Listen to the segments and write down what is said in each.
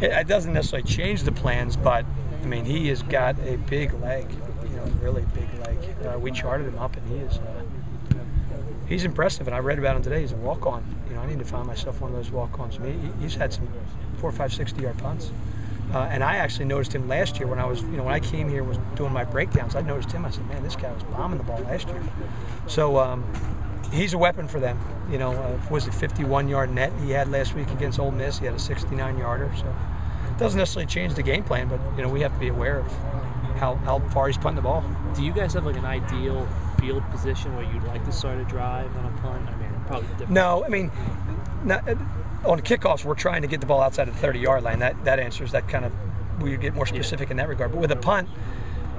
It doesn't necessarily change the plans, but I mean, he has got a big leg, really big leg. We charted him up, and he's impressive. And I read about him today. He's a walk-on. I need to find myself one of those walk-ons. I mean, he's had some 4, 5, 60-yard punts. And I actually noticed him last year when I was, when I came here, was doing my breakdowns. I noticed him. I said, man, this guy was bombing the ball last year. So he's a weapon for them. Was it 51-yard net he had last week against Ole Miss? He had a 69-yarder. So it doesn't necessarily change the game plan, but we have to be aware of how far he's punting the ball. Do you guys have like an ideal field position where you'd like to start a drive on a punt? I mean, probably different. No, I mean, on kickoffs, we're trying to get the ball outside of the 30-yard line. That answers that kind of, we get more specific in that regard. But with a punt,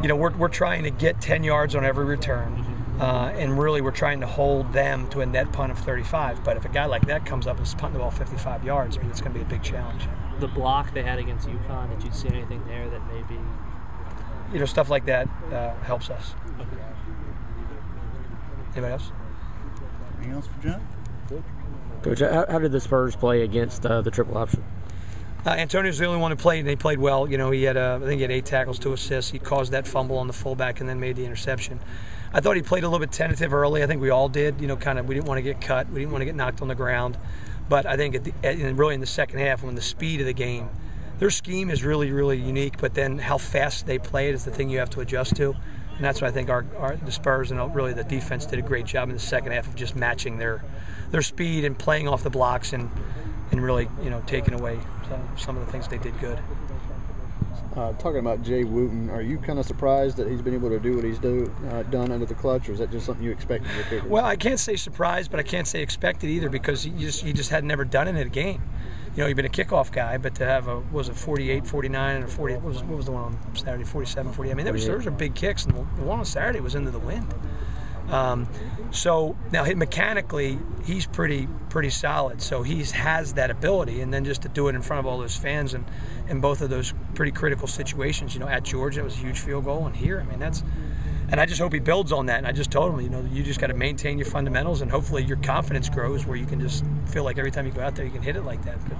we're trying to get 10 yards on every return, and really we're trying to hold them to a net punt of 35. But if a guy like that comes up and is punting the ball 55 yards, I mean, it's going to be a big challenge. The block they had against UConn, did you see anything there that maybe? Stuff like that helps us. Okay. Anybody else? Anything else for John? Coach, how did the Spurs play against the triple option? Antonio's the only one who played, and he played well. He had, I think he had 8 tackles, 2 assists. He caused that fumble on the fullback and then made the interception. I thought he played a little bit tentative early. I think we all did. We didn't want to get cut. We didn't want to get knocked on the ground. But I think really in the second half, when the speed of the game, their scheme is really, really unique. But then how fast they play it is the thing you have to adjust to. And that's what I think the Spurs and really the defense did a great job in the second half of just matching their speed and playing off the blocks and really taking away some of the things they did good. Talking about Jay Wooten, are you kind of surprised that he's been able to do what he's done under the clutch, or is that just something you expected to do? Well, I can't say surprised, but I can't say expected either, because he just had never done it in a game. He'd been a kickoff guy, but to have 48, 49, and a 40, what was the one on Saturday, 47, 40? I mean, those are big kicks, and the one on Saturday was into the wind. So now mechanically, he's pretty solid. So he has that ability, and then just to do it in front of all those fans and in both of those pretty critical situations. At Georgia, it was a huge field goal, and here, I mean, and I just hope he builds on that. And I just told him, you just got to maintain your fundamentals, and hopefully your confidence grows where you can just feel like every time you go out there, you can hit it like that. But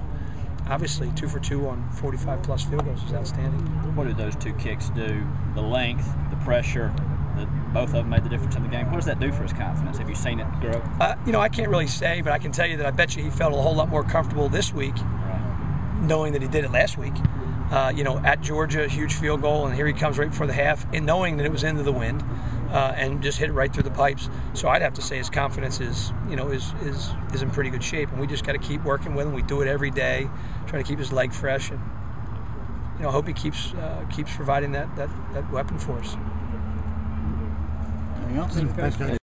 obviously, 2 for 2 on 45-plus field goals is outstanding. What did those 2 kicks do? The length, the pressure. Both of them made the difference in the game. What does that do for his confidence? Have you seen it grow? I can't really say, but I can tell you that I bet you he felt a whole lot more comfortable this week, knowing that he did it last week. At Georgia, a huge field goal, and here he comes right before the half, and knowing that it was into the wind, and just hit it right through the pipes. So I'd have to say his confidence is in pretty good shape, and we just got to keep working with him. We do it every day, try to keep his leg fresh, and I hope he keeps providing that weapon for us. Anything else?